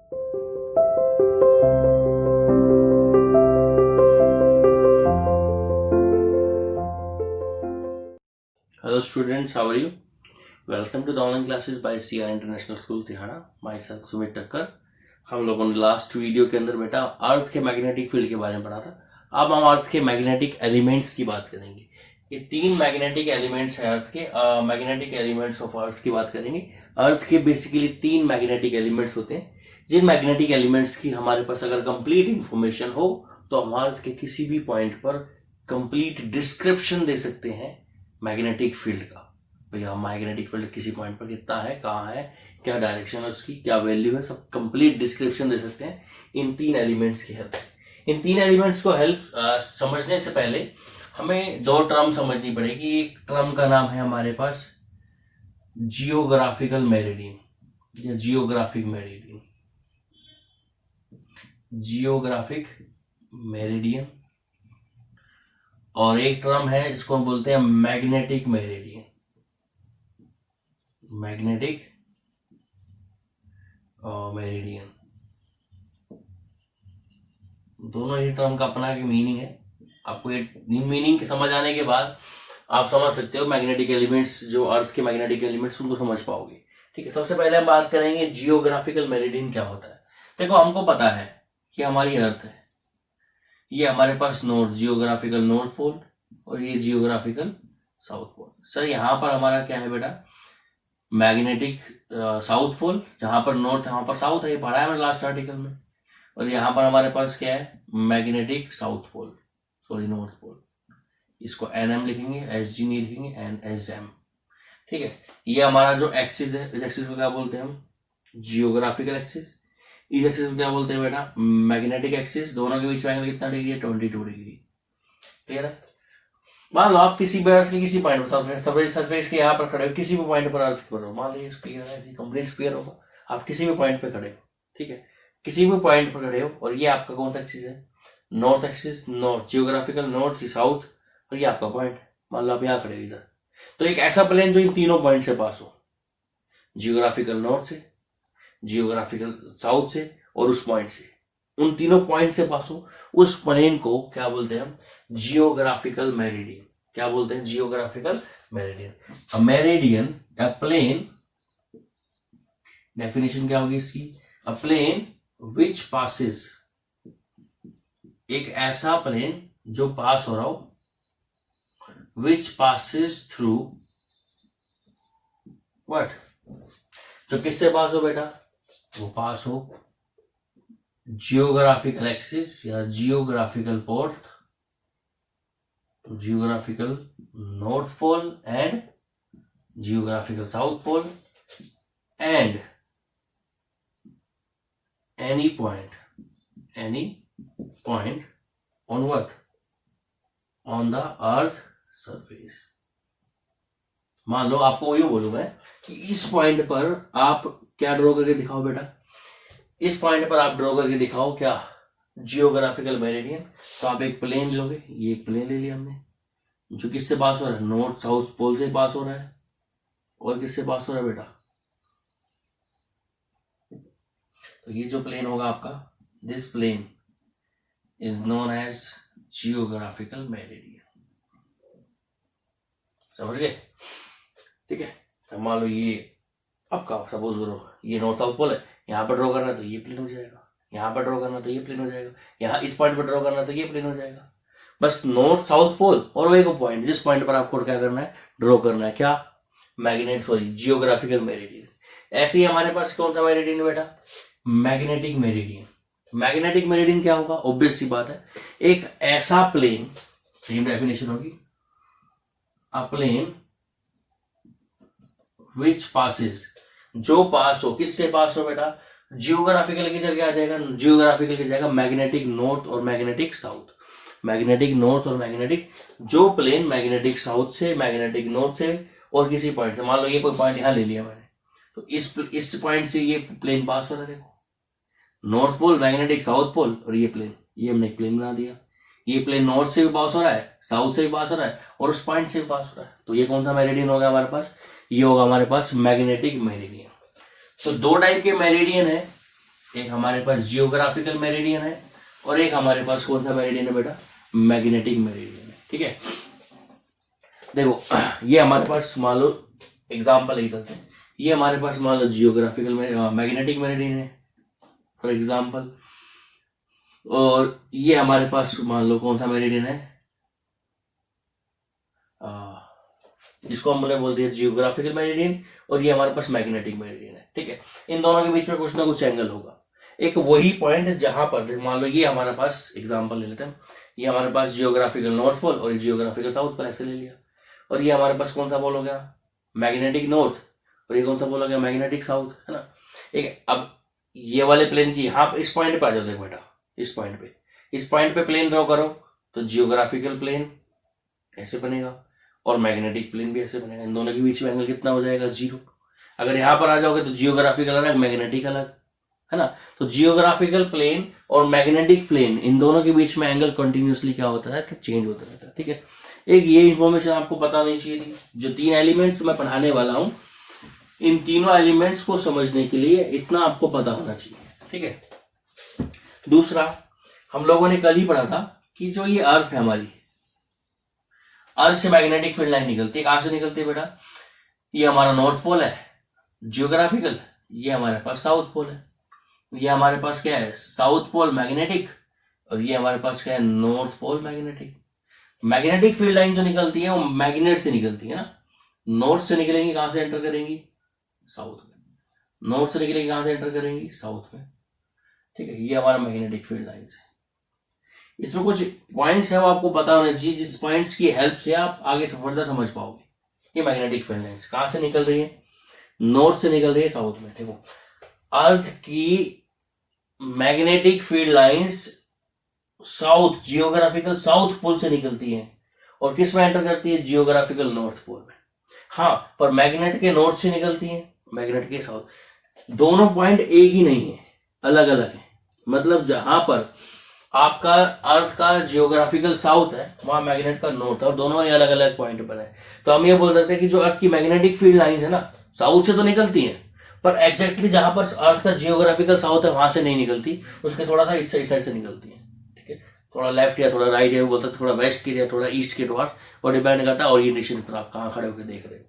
Hello students, how are you? Welcome to the online classes by CR International School Tihara. Myself Sumit टक्कर. हम लोगों ने last video के अंदर बेटा अर्थ के मैग्नेटिक फील्ड के बारे में पढ़ा था. अब हम अर्थ के मैग्नेटिक एलिमेंट्स की बात करेंगे. ये 3 मैग्नेटिक एलिमेंट्स हैं अर्थ के. मैग्नेटिक एलिमेंट्स ऑफ अर्थ की बात करेंगे. अर्थ के बेसिकली 3 मैग्नेटिक एलिमेंट्स होते हैं. जिन मैग्नेटिक एलिमेंट्स की हमारे पास अगर कंप्लीट इंफॉर्मेशन हो तो हम अर्थ के किसी भी पॉइंट पर कंप्लीट डिस्क्रिप्शन दे सकते हैं मैग्नेटिक फील्ड का. भैया मैग्नेटिक फील्ड किसी पॉइंट पर कितना है, कहाँ है, क्या डायरेक्शन है उसकी, क्या वैल्यू है, सब कंप्लीट डिस्क्रिप्शन दे सकते हैं इन 3 एलिमेंट्स की हेल्प से. इन 3 एलिमेंट्स को हेल्प समझने से पहले हमें 2 टर्म समझनी पड़ेगी. एक टर्म का नाम है हमारे पास जियोग्राफिकल मेरिडियन या जियोग्राफिक मेरिडियन. Geographic meridian. और एक टर्म है इसको हम बोलते हैं मैग्नेटिक मेरिडियन. मैग्नेटिक और मेरिडियन दोनों ही टर्म का अपना एक मीनिंग है. आपको ये मीनिंग समझ आने के बाद आप समझ सकते हो मैग्नेटिक एलिमेंट्स, जो अर्थ के मैग्नेटिक एलिमेंट्स उनको समझ पाओगे. ठीक है, सबसे पहले हम बात करेंगे जियोग्राफिकल मेरिडियन क्या होता है. देखो हमको पता है कि हमारी अर्थ है, ये हमारे पास नॉर्थ जियोग्राफिकल नॉर्थ पोल और ये जियोग्राफिकल साउथ पोल. सर यहाँ पर हमारा क्या है बेटा, मैग्नेटिक साउथ पोल. जहां पर नॉर्थ वहां पर साउथ है, ये पढ़ा है मैंने लास्ट आर्टिकल में. और यहाँ पर हमारे पास क्या है, magnetic south pole, sorry north pole. इसको NM लिखेंगे, SG नहीं लिखेंगे, NSM. ठीक है, ये हमारा जो एक्सिस है, इस एक्सिस को क्या बोलते हैं हम, जियोग्राफिकल एक्सिस. इस एक्सिस को क्या बोलते हैं बेटा, मैग्नेटिक एक्सिस. दोनों के बीच में एंगल कितना डिग्री है, 22 डिग्री. क्लियर है. मान लो आप किसी भी अर्थ के किसी पॉइंट पर सरफेस के यहाँ पर खड़े हो, किसी भी पॉइंट पर अर्थ पर हो. मान लीजिए स्फीयर है, कंप्लीट स्फीयर होगा. आप किसी भी पॉइंट पे खड़े हो, ठीक है, किसी भी पॉइंट पर खड़े हो, और ये आपका कौन सा एक्सिस है, north axis, north geographical north south, और ये आपका पॉइंट. मान लो आप यहाँ खड़े हो इधर, तो एक ऐसा प्लेन जो इन तीनों पॉइंट से पास हो, जियोग्राफिकल नॉर्थ से, जियोग्राफिकल साउथ से और उस पॉइंट से, उन तीनों पॉइंट से पास हो, उस प्लेन को क्या बोलते हैं हम, जियोग्राफिकल मेरिडियन. क्या बोलते हैं, जियोग्राफिकल मेरिडियन. अ मेरिडियन, अ प्लेन, डेफिनेशन क्या होगी इसकी, अ प्लेन विच पासिस, एक ऐसा प्लेन जो पास हो रहा हो, विच पासिस थ्रू व्हाट, जो किससे पास हो बेटा, वो पास हो जियोग्राफिकल एक्सिस या geographical pole, geographical north pole and geographical south pole, and any point on what, on the earth surface. मान लो आपको यूं बोलूं मैं कि इस पॉइंट पर आप क्या ड्रॉ करके दिखाओ बेटा, इस पॉइंट पर आप ड्रॉ करके दिखाओ क्या, जियोग्राफिकल मेरिडियन. तो आप एक प्लेन लोगे, ये एक प्लेन ले लिया हमने, जो किससे पास हो रहा है, नॉर्थ साउथ पोल से पास हो रहा है. और किससे पास हो रहा है बेटा, तो ये जो प्लेन होगा आपका, this plane is known as geographical meridian. समझ गए. ठीक है, तो मान लो ये आपका सपोज करो ये नॉर्थ साउथ पोल है, यहाँ पर ड्रॉ करना तो ये प्लेन हो जाएगा, यहाँ पर ड्रॉ करना तो ये प्लेन हो जाएगा, यहाँ इस पॉइंट पर ड्रॉ करना तो ये प्लेन हो जाएगा. बस नॉर्थ साउथ पोल और एक पॉइंट, जिस पॉइंट पर आपको क्या करना है, ड्रॉ करना है क्या, जियोग्राफिकल मेरिडियन. ऐसे ही हमारे पास कौन सा मेरिडियन बेटा, मैग्नेटिक मेरिडियन. मैग्नेटिक मेरिडियन क्या होगा, ऑब्वियस सी बात है, एक ऐसा प्लेन, सेम डेफिनेशन होगी, अ प्लेन विच पासिस, जो पास हो, किससे पास हो बेटा, जियोग्राफिकल की जगह आ जाएगा, जियोग्राफिकल की जगह मैग्नेटिक नॉर्थ और मैग्नेटिक साउथ. मैग्नेटिक नॉर्थ और मैग्नेटिक, जो प्लेन मैग्नेटिक साउथ से, मैग्नेटिक नॉर्थ से और किसी पॉइंट से, मान लो ये कोई पॉइंट यहां ले लिया मैंने, तो इस पॉइंट से ये प्लेन पास हो रहा है. देखो north pole, magnetic south pole, और ये प्लेन, ये हमने एक प्लेन बना दिया. ये प्लेन नॉर्थ से भी पास हो रहा है, साउथ से भी पास हो रहा है, और उस पॉइंट से भी पास हो रहा है. तो ये कौन सा मेरिडियन होगा हमारे पास, ये होगा हमारे पास मैग्नेटिक मेरिडियन. तो 2 टाइप के मेरिडियन है, एक हमारे पास जियोग्राफिकल मेरिडियन है और एक हमारे पास कौन सा मेरिडियन है बेटा, मैग्नेटिक मेरिडियन है। ठीक है, देखो ये हमारे पास मान लो एग्जाम्पल ले चलते हैं, ये हमारे पास मान लो जियोग्राफिकल मैग्नेटिक मेरिडियन है फॉर एग्जाम्पल, और ये हमारे पास मान लो कौन सा मेरिडियन है, जिसको हमने बोल दिया जियोग्राफिकल मेरिडियन, और ये हमारे पास मैग्नेटिक मेरिडियन है। ठीक है, इन दोनों के बीच में कुछ ना कुछ एंगल होगा। एक वही पॉइंट जहां पर मान लो ये हमारे पास एग्जांपल ले लेते हैं, ये हमारे पास जियोग्राफिकल नॉर्थ पोल और जियोग्राफिकल साउथ पोल ऐसे ले लिया, और ये हमारे पास कौन सा पोल हो गया, मैग्नेटिक नॉर्थ, और ये कौन सा पोल हो गया, मैग्नेटिक साउथ, है ना। एक अब ये वाले प्लेन की यहाँ पे इस पॉइंट पे आ जाओ, देखो बेटा इस पॉइंट पे प्लेन ड्रॉ करो तो जियोग्राफिकल प्लेन ऐसे बनेगा और मैग्नेटिक प्लेन भी ऐसे बनेगा। इन दोनों के बीच में एंगल कितना हो जाएगा, 0। अगर यहां पर आ जाओगे तो जियोग्राफिकल अलग मैग्नेटिक अलग, है ना। तो जियोग्राफिकल प्लेन और मैग्नेटिक प्लेन इन दोनों के बीच में एंगल कंटिन्यूसली क्या होता है, तो चेंज होता रहता है। ठीक है, एक ये इंफॉर्मेशन आपको पता नहीं चाहिए थी। जो 3 एलिमेंट्स मैं पढ़ाने वाला हूं, इन तीनों एलिमेंट्स को समझने के लिए इतना आपको पता होना चाहिए। ठीक है, दूसरा हम लोगों ने कल ही पढ़ा था कि जो ये अर्थ है हमारी, अर्थ से मैग्नेटिक फील्ड लाइन निकलती है। कहां से निकलती है बेटा, ये हमारा नॉर्थ पोल है जियोग्राफिकल, ये हमारे पास साउथ पोल है, ये हमारे पास क्या है, साउथ पोल मैग्नेटिक, और ये हमारे पास क्या है, north pole magnetic. Magnetic field line जो निकलती है वो मैग्नेट से निकलती है ना, नॉर्थ से निकलेंगी, कहां से एंटर करेंगी, साउथ में। नॉर्थ से निकलेंगी, कहां से एंटर करेंगी, साउथ में। ठीक है, ये हमारा मैग्नेटिक फील्ड लाइन है। इसमें कुछ पॉइंट्स है वो आपको पता होना चाहिए, जिस पॉइंट्स की हेल्प से आप आगे फर्दर समझ पाओगे। ये मैग्नेटिक फील्ड लाइंस कहां से निकल रही है, नॉर्थ से निकल रही है, साउथ में। देखो अर्थ की magnetic field lines south, geographical south pole से निकलती है और किस में एंटर करती है, जियोग्राफिकल नॉर्थ पोल में। हाँ, पर मैग्नेट के नॉर्थ से निकलती है, मैग्नेट के साउथ। दोनों पॉइंट एक ही नहीं है, अलग अलग है। मतलब जहां पर आपका अर्थ का जियोग्राफिकल साउथ है, वहां मैग्नेट का नॉर्थ है, और दोनों ही अलग अलग पॉइंट पर है। तो हम ये बोल सकते हैं कि जो अर्थ की मैग्नेटिक फील्ड लाइंस है ना, साउथ से तो निकलती है, पर एग्जैक्टली जहां पर अर्थ का जियोग्राफिकल साउथ है वहां से नहीं निकलती, उसके थोड़ा सा इस साइड से निकलती है। ठीक है, थोड़ा लेफ्ट या थोड़ा राइट है, बोलते थोड़ा वेस्ट की या थोड़ा ईस्ट के टुवर्ड, और डिपेंड करता है ओरिएंटेशन पर आप कहाँ खड़े होकर देख रहे हो।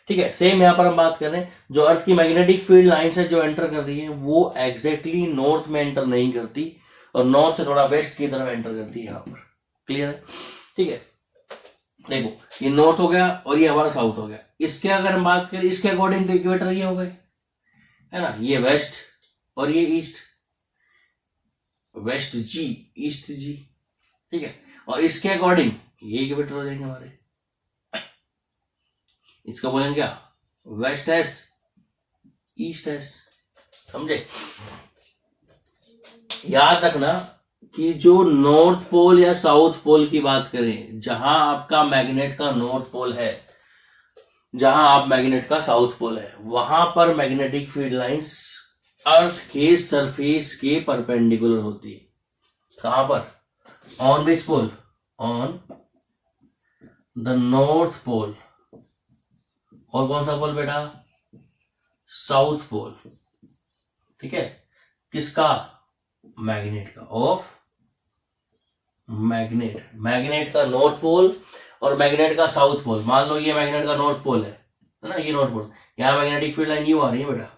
ठीक है, सेम यहाँ पर हम बात कर रहे हैं, जो अर्थ की मैग्नेटिक फील्ड लाइंस है जो एंटर कर रही है, वो एग्जैक्टली नॉर्थ में एंटर नहीं करती, और नॉर्थ से थोड़ा वेस्ट की तरफ एंटर करती है यहाँ पर। क्लियर है, ठीक है। देखो ये नॉर्थ हो गया और ये हमारा साउथ हो गया। इसके अगर हम बात करें, इसके अकॉर्डिंग तो इक्वेटर ये हो गए, है ना, ये वेस्ट और ये ईस्ट, वेस्ट जी, ईस्ट जी। ठीक है, और इसके अकॉर्डिंग ये इक्वेटर हो जाएंगे हमारे, इसका बोलेंगे क्या, वेस्ट एस, ईस्ट एस। समझे, याद रखना कि जो नॉर्थ पोल या साउथ पोल की बात करें, जहां आपका मैग्नेट का नॉर्थ पोल है, जहां आप मैग्नेट का साउथ पोल है, वहां पर मैग्नेटिक फील्ड लाइंस अर्थ के सरफेस के परपेंडिकुलर होती है। कहां पर, on which pole, on the north pole. और कौन सा पोल बेटा, साउथ पोल। ठीक है, किसका, मैग्नेट का, ऑफ मैग्नेट, मैग्नेट का नॉर्थ पोल और मैग्नेट का साउथ पोल। मान लो ये मैग्नेट का नॉर्थ पोल है ना, ये नॉर्थ पोल, यहाँ मैग्नेटिक फील्ड लाइन यू आ रही है बेटा,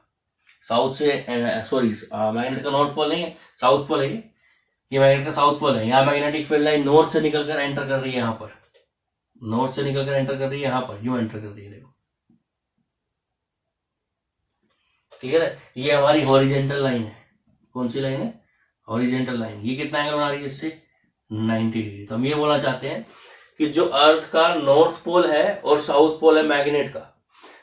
साउथ से, सॉरी मैग्नेट का नॉर्थ पोल नहीं है, साउथ पोल है ये मैग्नेट का साउथ पोल है। यहाँ मैग्नेटिक फील्ड लाइन नॉर्थ से निकलकर एंटर कर रही है, यहाँ पर नॉर्थ से निकलकर एंटर कर रही है, यहाँ पर यूं एंटर कर रही है। देखो क्लियर है, ये हमारी हॉरिजेंटल लाइन है। कौन सी लाइन है, हॉरिजेंटल लाइन। ये कितना एंगल बना रही है इससे, 90 डिग्री। तो हम ये बोलना चाहते हैं कि जो अर्थ का नॉर्थ पोल है और साउथ पोल है मैग्नेट का,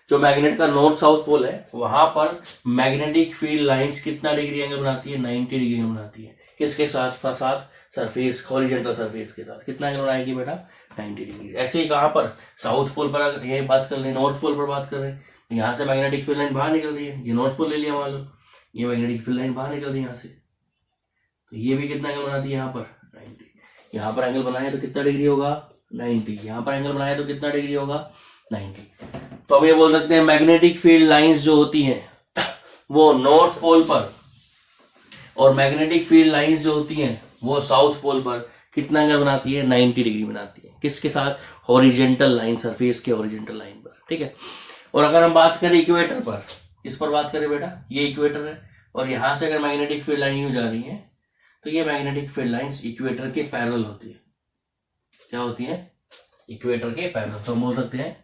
जो मैग्नेट का नॉर्थ साउथ पोल है, वहां पर मैग्नेटिक फील्ड लाइंस कितना डिग्री एंगल बनाती है, 90 डिग्री एंगल बनाती है। किसके साथ साथ, सरफेस, हॉरिजेंटल सरफेस के साथ। कितना एंगल बनाएगी बेटा, 90 डिग्री। ऐसे ही कहां पर, साउथ पोल पर अगर ये बात कर रहे हैं, नॉर्थ पोल पर बात कर रहे हैं, तो यहां से मैग्नेटिक फील्ड लाइन बाहर निकल रही है, ये नॉर्थ पोल ले लिया मान लो, ये मैग्नेटिक फील्ड लाइन बाहर निकल रही है यहाँ से, तो ये भी कितना एंगल बनाती है यहाँ पर, 90। यहाँ पर एंगल बनाए तो कितना डिग्री होगा, 90। यहाँ पर एंगल बनाए तो कितना डिग्री होगा, 90। तो हम ये बोल सकते हैं मैग्नेटिक फील्ड लाइंस जो होती हैं वो नॉर्थ पोल पर और मैग्नेटिक फील्ड लाइंस जो होती हैं वो साउथ पोल पर कितना एंगल बनाती है, 90 डिग्री बनाती है। किसके साथ, हॉरिजेंटल लाइन, सरफेस के हॉरिजेंटल लाइन पर, ठीक है। और अगर हम बात करें इक्वेटर पर, इस पर बात करें बेटा, ये इक्वेटर है और यहां से अगर मैग्नेटिक फील्ड लाइन यूं जा रही है तो ये मैग्नेटिक फील्ड लाइंस इक्वेटर के पैरेलल होती है। क्या होती है, इक्वेटर के पैरेलल। तो हम बोल सकते हैं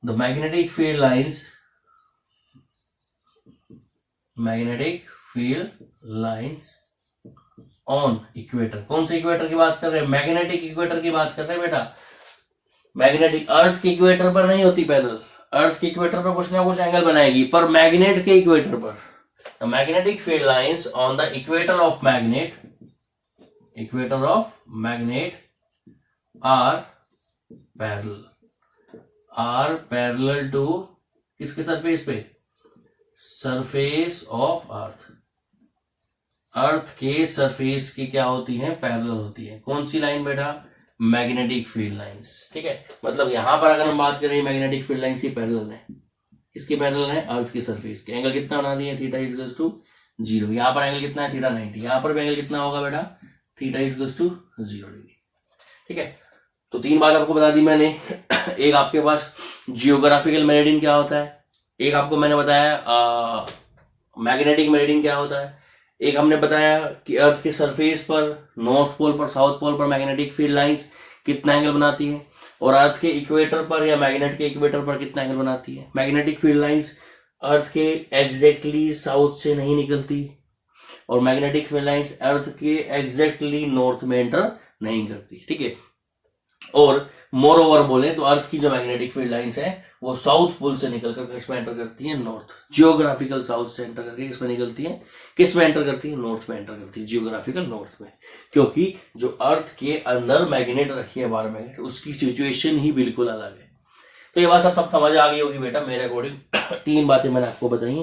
the magnetic field lines, magnetic field lines on equator. कौन से इक्वेटर की बात कर रहे हैं, मैग्नेटिक इक्वेटर की बात कर रहे हैं बेटा। मैग्नेटिक अर्थ के इक्वेटर पर नहीं होती पैरेलल, अर्थ के इक्वेटर पर कुछ ना कुछ एंगल बनाएगी, पर मैग्नेट के इक्वेटर पर magnetic field lines on the equator of magnet, equator of magnet are parallel, are parallel to किसके सरफेस पे, सरफेस ऑफ अर्थ, अर्थ के सरफेस की क्या होती है, पैरेलल होती है। कौन सी लाइन बेटा, मैग्नेटिक फील्ड लाइंस, ठीक है। मतलब यहां पर अगर हम बात करें मैग्नेटिक फील्ड लाइंस की पैरेलल है, किसकी पैरेलल है, अर्थ की सरफेस के। एंगल कितना बना दिए, थीटा इज इक्वल्स टू 0। यहाँ पर एंगल कितना है, थीटा 90। यहाँ पर भी एंगल कितना होगा बेटा, theta is equals to 0 degree, ठीक है। तो 3 बात आपको बता दी मैंने। एक आपके पास जियोग्राफिकल मेरिडियन क्या होता है, एक आपको मैंने बताया मैग्नेटिक मेरिडियन क्या होता है, एक हमने बताया कि अर्थ के सरफेस पर, नॉर्थ पोल पर, साउथ पोल पर मैग्नेटिक फील्ड लाइंस कितना एंगल बनाती है, और अर्थ के इक्वेटर पर या मैग्नेट के इक्वेटर पर कितना एंगल बनाती है। मैग्नेटिक फील्ड लाइंस अर्थ के एग्जैक्टली साउथ से नहीं निकलती और मैग्नेटिक फील्ड लाइंस अर्थ के एग्जैक्टली नॉर्थ में एंटर नहीं करती, ठीक है। और मोर ओवर बोले तो अर्थ की जो मैग्नेटिक फील्ड लाइंस है वो साउथ पोल से निकलकर किसमें एंटर करती है, नॉर्थ, जियोग्राफिकल साउथ से एंटर करके किसमें निकलती है, किसमें एंटर करती है, नॉर्थ में एंटर करती है, जियोग्राफिकल नॉर्थ में। क्योंकि जो अर्थ के अंदर मैग्नेट रखी है, बार मैग्नेट, उसकी सिचुएशन ही बिल्कुल अलग है। तो ये बात सब समझ आ गई होगी बेटा मेरे अकॉर्डिंग। 3 बातें मैंने आपको बताई।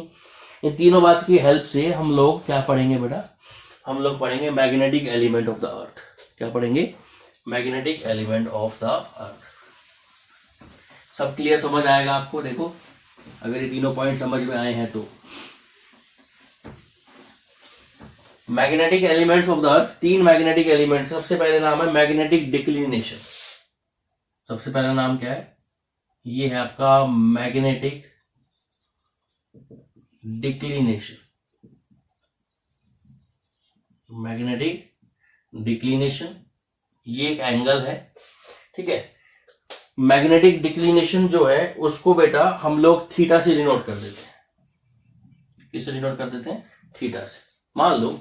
इन तीनों बात की हेल्प से हम लोग क्या पढ़ेंगे बेटा, हम लोग पढ़ेंगे मैग्नेटिक एलिमेंट ऑफ द अर्थ। क्या पढ़ेंगे, मैग्नेटिक एलिमेंट ऑफ द अर्थ। सब क्लियर समझ आएगा आपको। देखो अगर ये तीनों पॉइंट समझ में आए हैं तो magnetic elements of the earth, 3 magnetic elements. सबसे पहले नाम है मैग्नेटिक डिक्लिनेशन। सबसे पहला नाम क्या है, ये है आपका मैग्नेटिक डिक्लिनेशन, मैग्नेटिक डिक्लिनेशन, ये एक एंगल है, ठीक है। मैग्नेटिक डिक्लिनेशन जो है उसको बेटा हम लोग थीटा से डिनोट कर देते हैं। किससे डिनोट कर देते हैं, थीटा से। मान लो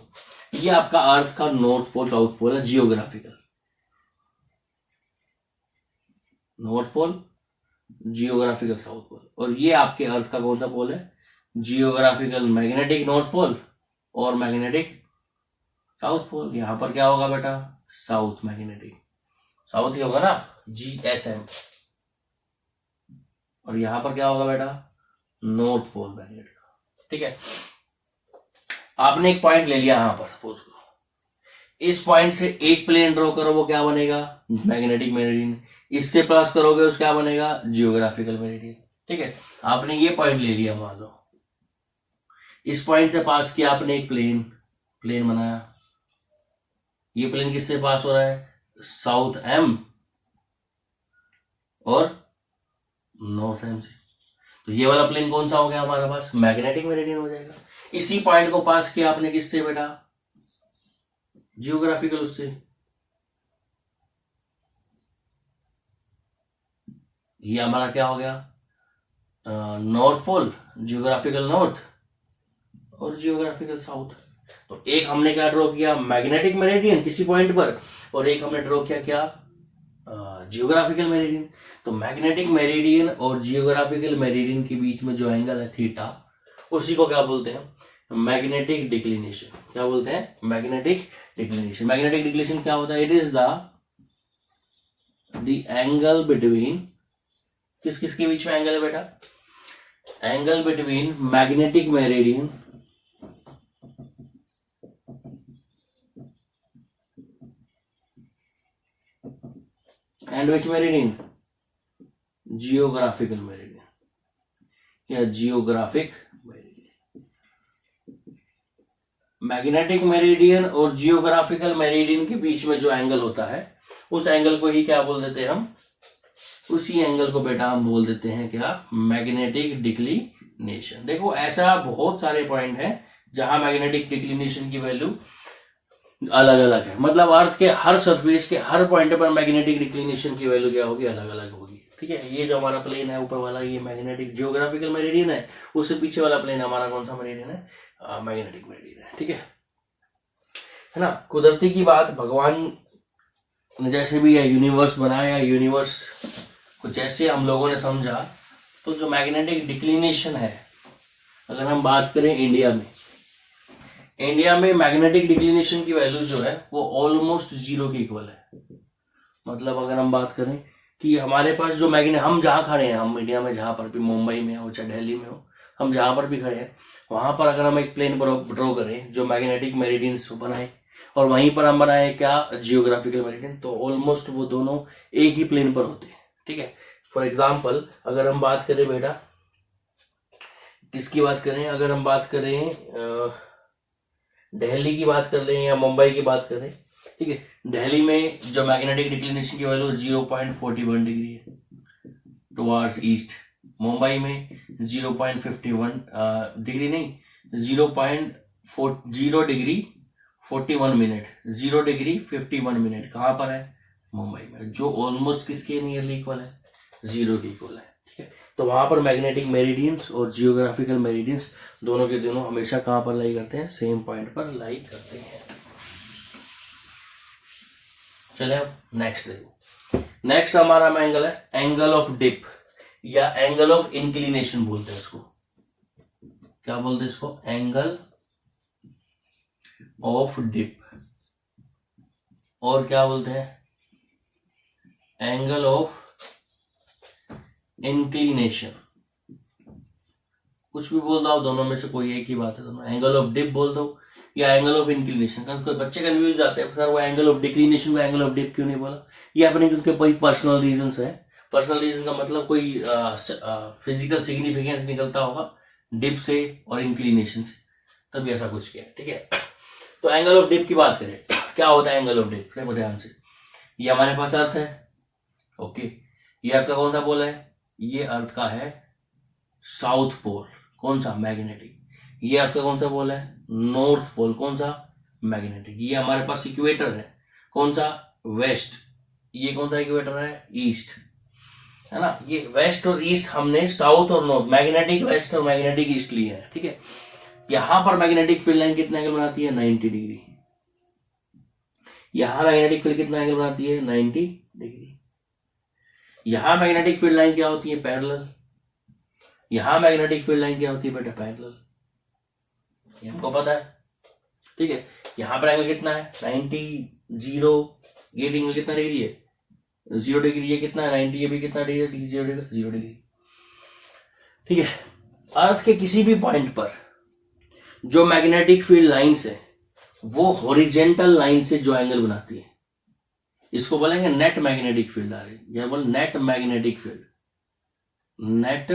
ये आपका अर्थ का नॉर्थ पोल साउथ पोल है, geographical north pole, geographical south pole, और ये आपके अर्थ का कौन सा पोल है, जियोग्राफिकल मैग्नेटिक नॉर्थ पोल और मैग्नेटिक साउथ पोल। यहां पर क्या होगा बेटा, साउथ मैग्नेटिक, साउथ ही होगा ना, GSM। और यहां पर क्या होगा बेटा, नॉर्थ पोल मैग्नेटिक, ठीक है। आपने एक पॉइंट ले लिया यहां पर, सपोज करो इस पॉइंट से एक प्लेन ड्रॉ करो, वो क्या बनेगा, मैग्नेटिक मेरिडियन। इससे पास करोगे उस क्या बनेगा, जियोग्राफिकल मेरिडियन, ठीक है। आपने ये पॉइंट ले लिया, मान लो इस पॉइंट से पास किया आपने एक प्लेन, प्लेन बनाया। ये प्लेन किससे पास हो रहा है, साउथ M और नॉर्थ M से। तो ये वाला प्लेन कौन सा हो गया हमारे पास, मैग्नेटिक मेरिडियन हो जाएगा। इसी पॉइंट को पास किया आपने किससे बेटा, जियोग्राफिकल, उससे। ये हमारा क्या हो गया, नॉर्थ पोल, जियोग्राफिकल नॉर्थ और जियोग्राफिकल साउथ। तो एक हमने क्या ड्रॉ किया, मैग्नेटिक मेरिडियन किसी पॉइंट पर, और एक हमने ड्रॉ किया क्या, जियोग्राफिकल मेरिडियन। तो मैग्नेटिक मेरिडियन और जियोग्राफिकल मेरिडियन के बीच में जो एंगल है थीटा, उसी को क्या बोलते हैं, मैग्नेटिक डिक्लिनेशन। क्या बोलते हैं, मैग्नेटिक डिक्लिनेशन। मैग्नेटिक डिक्लिनेशन क्या होता है, it is the angle between, किस किस के बीच में एंगल है बेटा, angle between magnetic meridian and which meridian, geographical meridian या जियोग्राफिक मेरिडियन। मैग्नेटिक मेरिडियन और जियोग्राफिकल मेरिडियन के बीच में जो एंगल होता है उस एंगल को ही क्या बोल देते हैं हम, उसी एंगल को बेटा हम बोल देते हैं क्या, मैग्नेटिक डिक्लिनेशन। देखो ऐसा बहुत सारे पॉइंट हैं जहां मैग्नेटिक डिक्लिनेशन की वैल्यू अलग अलग है, मतलब अर्थ के हर सरफेस के हर पॉइंट पर मैग्नेटिक डिक्लिनेशन की वैल्यू क्या होगी, अलग अलग होगी। ठीक है, ये जो हमारा प्लेन है ऊपर वाला, ये मैग्नेटिक जियोग्राफिकल मेरिडियन है, उससे पीछे वाला प्लेन हमारा कौन सा मेरिडियन है, मैग्नेटिक मेरिडियन है। ठीक है ना। कुदरती की बात, भगवान ने जैसे भी यूनिवर्स बनाया, यूनिवर्स को जैसे हम लोगों ने समझा, तो जो मैग्नेटिक डिक्लिनेशन है, अगर हम बात करें इंडिया में मैग्नेटिक डिक्लिनेशन की वैल्यू जो है वो ऑलमोस्ट जीरो के इक्वल है। मतलब अगर हम बात करें कि हमारे पास जो हम जहाँ खड़े हैं, हम इंडिया में जहाँ पर भी, मुंबई में हो चाहे दिल्ली में हो, हम जहाँ पर भी खड़े हैं, वहां पर अगर हम एक प्लेन ड्रॉ करें जो मैग्नेटिक मेरिडियंस बनाए, और वहीं पर हम बनाए क्या, जियोग्राफिकल मेरिडियन, तो ऑलमोस्ट वो दोनों एक ही प्लेन पर होते हैं। ठीक है, फॉर एग्जाम्पल अगर हम बात करें बेटा, किसकी बात करें, अगर हम बात करें दिल्ली की बात कर लें या मुंबई की बात करें, ठीक है, दिल्ली में जो मैग्नेटिक डिक्लिनेशन की वैल्यू 0.41 डिग्री है टुवार्ड्स ईस्ट, मुंबई में 0.51 डिग्री नहीं, 0.0 डिग्री 41 मिनट, 0 डिग्री 51 मिनट कहाँ पर है, मुंबई में, जो ऑलमोस्ट किसके नियरली इक्वल है, जीरो के इक्वल है। ठीक है, तो वहां पर मैग्नेटिक मेरिडियंस और जियोग्राफिकल मेरिडियंस दोनों के दोनों हमेशा कहां पर लाई करते हैं, सेम पॉइंट पर लाई करते हैं। चले अब नेक्स्ट देखो, नेक्स्ट हमारा एंगल है एंगल ऑफ डिप या एंगल ऑफ इंक्लिनेशन बोलते हैं इसको। क्या बोलते हैं इसको, एंगल ऑफ डिप, और क्या बोलते हैं, एंगल ऑफ इंक्लिनेशन। कुछ भी बोल दो आप, दोनों में से कोई एक ही बात है, दोनों एंगल ऑफ डिप बोल दो या एंगल ऑफ इंक्लिनेशन। कोई बच्चे कंफ्यूज जाते हैं, सर वो एंगल ऑफ डिक्लिनेशन को एंगल ऑफ डिप क्यों नहीं बोला, ये अपने उनके कोई पर्सनल रीजंस है। पर्सनल रीजन का मतलब कोई फिजिकल सिग्निफिकेंस निकलता होगा डिप से और इंक्लिनेशन से, तभी ऐसा कुछ किया है। ठीक है, तो एंगल ऑफ डिप की बात करें, क्या होता है एंगल ऑफ डिप, देखो ध्यान से, ये हमारे पास अर्थ है, ओके, ये अर्थ का कौन सा पोल है, ये अर्थ का है साउथ पोल, कौन सा, मैग्नेटिक। ये अर्थ का कौन सा पोल है, नॉर्थ पोल, कौन सा, मैग्नेटिक। ये हमारे पास इक्वेटर है, कौन सा, वेस्ट। ये कौन सा इक्वेटर है, ईस्ट, है ना। ये वेस्ट और ईस्ट हमने साउथ और नॉर्थ, मैग्नेटिक वेस्ट और मैग्नेटिक ईस्ट लिए हैं। ठीक है, यहां पर मैग्नेटिक फील्ड लाइन कितना एंगल बनाती है, 90 डिग्री। यहां मैग्नेटिक फील्ड कितना एंगल बनाती है, 90 डिग्री। यहां मैग्नेटिक फील्ड लाइन क्या होती है, पैरेलल। यहां मैग्नेटिक फील्ड लाइन क्या होती है बेटा, पैरेलल, ये हमको पता है। ठीक है, यहां पर एंगल कितना है, 90, 0, ये एंगल कितना डिग्री है, 0 डिग्री। ये कितना है, 90, ये भी कितना डिग्री, 0 डिग्री। ठीक है, अर्थ के किसी भी पॉइंट पर जो मैग्नेटिक फील्ड लाइंस है वो हॉरिजेंटल लाइन से जो एंगल बनाती है, इसको बोलेंगे नेट मैग्नेटिक फील्ड। आ रही क्या बोल, net magnetic field, net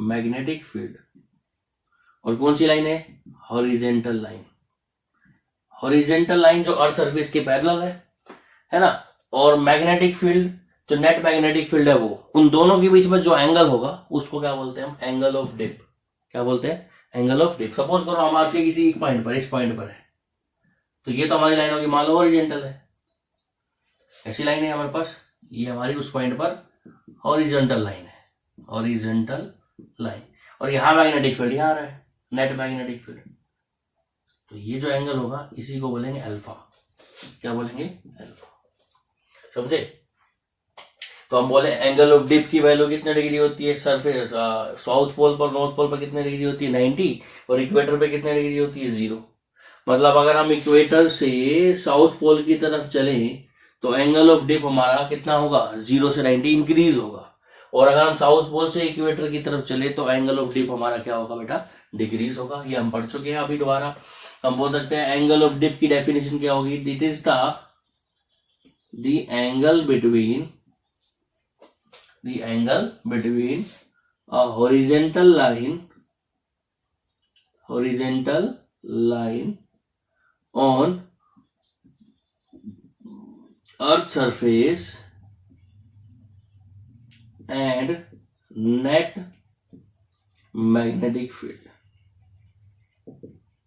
magnetic field. और कौन सी लाइन है, हॉरिजेंटल लाइन। हॉरिजेंटल लाइन जो अर्थ सरफेस के पैरेलल है ना, और मैग्नेटिक फील्ड जो नेट मैग्नेटिक फील्ड है वो, उन दोनों के बीच में जो एंगल होगा उसको क्या बोलते हैं हम, एंगल ऑफ डिप। क्या बोलते हैं, एंगल ऑफ डिप। सपोज करो हम आपके किसी एक पॉइंट पर, इस पॉइंट पर है, तो ये तो हमारी लाइन होगी, मान लो हॉरिजेंटल है, ऐसी लाइन है हमारे पास, ये हमारी उस पॉइंट पर हॉरिजेंटल लाइन है, हॉरिजेंटल लाइन। और यहां मैग्नेटिक फील्ड यहां आ रहा है, नेट मैग्नेटिक फील्ड। तो ये जो एंगल होगा इसी को बोलेंगे अल्फा। क्या बोलेंगे, अल्फा। समझे। तो हम बोले एंगल ऑफ डिप की वैल्यू कितने डिग्री होती है, सरफेस साउथ पोल पर, नॉर्थ पोल पर कितने डिग्री होती है, 90, और इक्वेटर पे कितने डिग्री होती है, 0। मतलब अगर हम इक्वेटर से साउथ पोल की तरफ चले तो एंगल ऑफ डिप हमारा कितना होगा, 0 से 90 इंक्रीज होगा। और अगर हम साउथ पोल से इक्वेटर की तरफ चले तो एंगल ऑफ डिप हमारा क्या होगा बेटा, डिक्रीज होगा। ये हम पढ़ चुके हैं अभी दोबारा। हम बोल सकते हैं एंगल ऑफ डिप की डेफिनेशन क्या होगी, it is the angle between a horizontal line on earth surface and net magnetic field,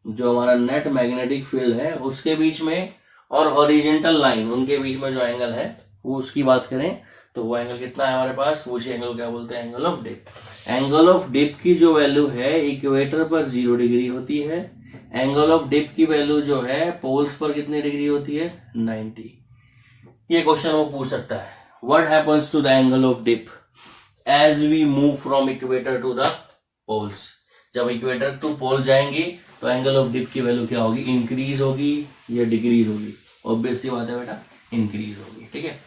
जो हमारा नेट मैग्नेटिक फील्ड है उसके बीच में और हॉरिजेंटल लाइन उनके बीच में जो एंगल है वो उसकी बात करें तो वो एंगल कितना है हमारे पास, वो एंगल क्या बोलते हैं, angle of dip. Angle of dip की जो वैल्यू है इक्वेटर पर 0 डिग्री होती है। एंगल ऑफ डिप की वैल्यू जो है पोल्स पर कितनी डिग्री होती है, 90। ये क्वेश्चन वो पूछ सकता है, what happens to the angle of dip as we move from equator to the poles. जब इक्वेटर टू पोल जाएंगे तो एंगल ऑफ डिप की वैल्यू क्या होगी, इंक्रीज होगी या डिक्रीज होगी, ऑब्वियस सी बात है बेटा, इंक्रीज होगी। ठीक है,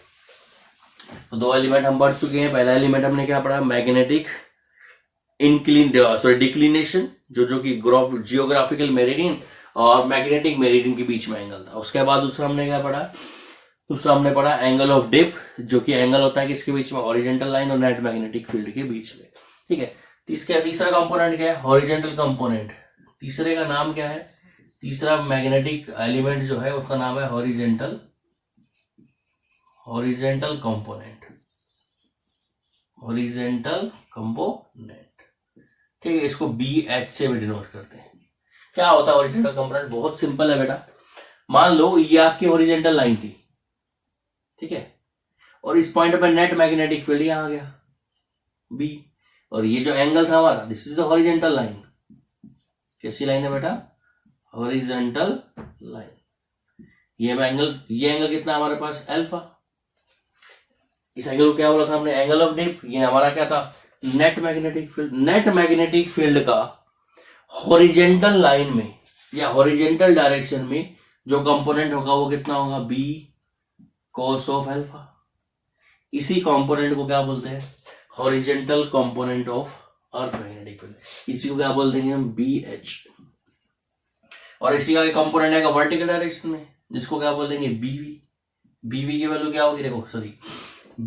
तो दो एलिमेंट हम पढ़ चुके हैं। पहला एलिमेंट हमने क्या पढ़ा, मैग्नेटिक डिक्लिनेशन, जो कि जियोग्राफिकल मेरिडियन और मैग्नेटिक मेरिडियन के बीच में एंगल था। उसके बाद दूसरा हमने क्या पढ़ा, दूसरा हमने पढ़ा एंगल ऑफ डिप, जो कि एंगल होता है किसके बीच में, हॉरिजॉन्टल लाइन और नेट मैग्नेटिक फील्ड के बीच में। ठीक है, तीसरा कंपोनेंट क्या है, हॉरिजॉन्टल कंपोनेंट। तीसरे का नाम क्या है, तीसरा मैग्नेटिक एलिमेंट जो है उसका नाम है हॉरिजॉन्टल कंपोनेंट, हॉरिजॉन्टल कंपोनेंट। ठीक है, इसको BH से भी डिनोट करते हैं। क्या होता है हॉरिजॉन्टल कंपोनेंट, बहुत सिंपल है बेटा। मान लो ये आपकी हॉरिजॉन्टल लाइन थी, ठीक है, और इस पॉइंट पर नेट मैग्नेटिक फील्ड यहां आ गया B, और ये जो एंगल था हमारा, this is the horizontal line. कैसी लाइन है बेटा, हॉरिजॉन्टल लाइन। ये एंगल कितना हमारे पास, अल्फा। इस एंगल को क्या बोला था हमने, एंगल ऑफ डिप। ये हमारा क्या था, net magnetic field. Net magnetic field का हॉरिजॉन्टल लाइन में या हॉरिजॉन्टल डायरेक्शन में जो कंपोनेंट होगा वो कितना होगा, B cos ऑफ अल्फा। इसी कंपोनेंट को क्या बोलते हैं, horizontal component of earth magnetic field. इसी को क्या बोल देंगे हम, BH। और इसी का कंपोनेंट है वर्टिकल डायरेक्शन में, जिसको क्या बोल देंगे, BV की वैल्यू क्या होगी, देखो सॉरी,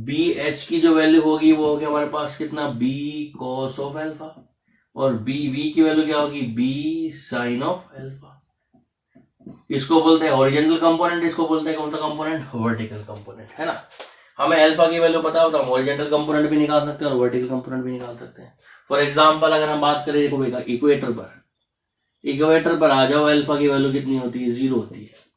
BH की जो वैल्यू होगी वो होगी हमारे पास कितना, B cos ऑफ अल्फा, और BV की वैल्यू क्या होगी, B sin ऑफ अल्फा। इसको बोलते हैं हॉरिजॉन्टल कंपोनेंट, इसको बोलते हैं कौन सा कंपोनेंट, वर्टिकल कंपोनेंट, है ना। हमें अल्फा की वैल्यू पता होता है, हॉरिजॉन्टल कंपोनेंट भी निकाल सकते हैं और वर्टिकल कंपोनेंट भी निकाल सकते हैं। फॉर एग्जांपल अगर हम बात करें, देखो बेटा, इक्वेटर पर आ जाओ, अल्फा की वैल्यू कितनी होती है, 0 होती है।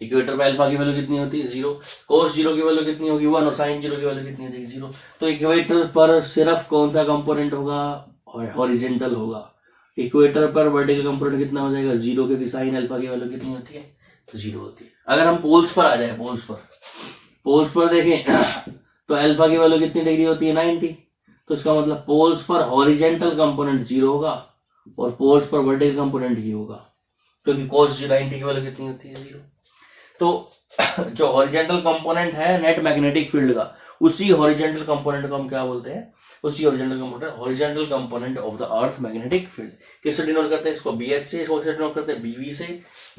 इक्वेटर पर अल्फा की वैल्यू कितनी होती है, 0। cos 0 की वैल्यू कितनी होगी, 1, और sin 0 की वैल्यू कितनी होगी, 0। तो इक्वेटर पर सिर्फ कौन सा कंपोनेंट होगा, हॉरिजॉन्टल होगा। इक्वेटर पर वर्टिकल कंपोनेंट कितना हो जाएगा, 0, क्योंकि साइन अल्फा की वैल्यू कितनी होती है, 0 होती है। अगर हम पोल्स पर आ जाए, पोल्स पर देखें तो अल्फा की वैल्यू कितनी डिग्री होती है, 90। तो इसका मतलब पोल्स पर हॉरिजॉन्टल कंपोनेंट 0 होगा और पोल्स पर वर्टिकल कंपोनेंट ही होगा, क्योंकि cos 90 की वैल्यू कितनी होती है, 0। तो जो हॉरिजॉन्टल कंपोनेंट है नेट मैग्नेटिक फील्ड का, उसी हॉरिजॉन्टल कंपोनेंट को हम क्या बोलते हैं, उसी horizontal component of the earth magnetic field. किससे डिनोट करते हैं, इसको BH से, इसको किससे डिनोट करते हैं, BV से।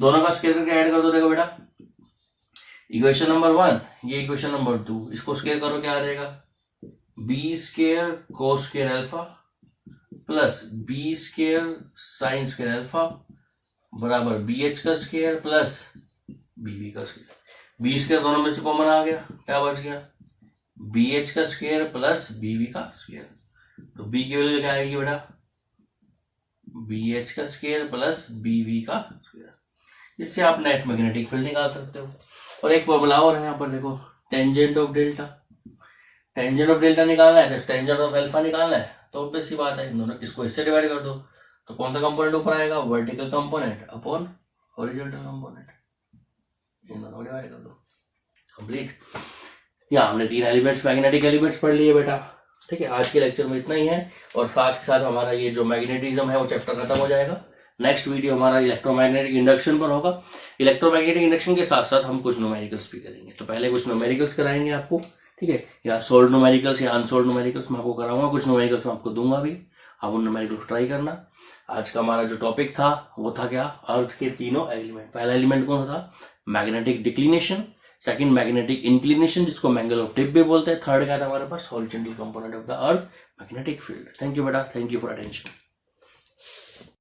दोनों का स्क्वायर करके ऐड कर दो, देखो बेटा, इक्वेशन नंबर 1, ये इक्वेशन नंबर 2, इसको स्क्वायर करो, क्या आ जाएगा, B square cos square alpha plus B square sine square alpha बराबर BH का स्क्वायर प्लस BV का स्क्वायर। B स्क्वायर दोनों में से कॉमन आ गया, क्या बच गया, BH का स्क्वायर प्लस BV का स्क्वायर। तो B की वैल्यू क्या आएगी बेटा, BH का स्क्वायर प्लस BV का स्क्वायर। इससे आप नेट मैग्नेटिक फील्ड निकाल सकते हो। और एक फॉर्मूला और है यहाँ पर, देखो, tangent of delta. Tangent of delta निकालना है, टेंजेंट ऑफ अल्फा निकालना है, तो ऑब्वियस सी बात है, दोनों इसको इससे डिवाइड कर दो, तो कौन सा कंपोनेंट ऊपर आएगा, vertical component upon horizontal component, इन दोनों को डिवाइड कर दो, कंप्लीट। यहाँ हमने 3 एलिमेंट्स, मैग्नेटिक एलिमेंट्स पढ़ लिए बेटा। ठीक है, आज के लेक्चर में इतना ही है, और साथ के साथ हमारा ये जो मैग्नेटिज्म है वो चैप्टर खत्म हो जाएगा। नेक्स्ट वीडियो हमारा इलेक्ट्रोमैग्नेटिक इंडक्शन पर होगा। इलेक्ट्रोमैग्नेटिक इंडक्शन के साथ साथ हम कुछ न्यूमेरिकल्स भी करेंगे। तो पहले कुछ न्यूमेरिकल्स कराएंगे आपको, ठीक है, या सोल्ड न्यूमेरिकल्स या अनसोल्ड न्यूमेरिकल्स मैं आपको कराऊंगा, कुछ न्यूमेरिकल्स मैं आपको दूंगा भी, आप उन न्यूमेरिकल्स ट्राई करना। आज का हमारा जो टॉपिक था वो था क्या, अर्थ के तीनों एलिमेंट। पहला एलिमेंट कौन था, magnetic declination. Second magnetic inclination, जिसको एंगल ऑफ डिप भी बोलते हैं। थर्ड क्या था हमारे पास, horizontal component of the earth magnetic field. Thank you बेटा, थैंक यू फॉर अटेंशन।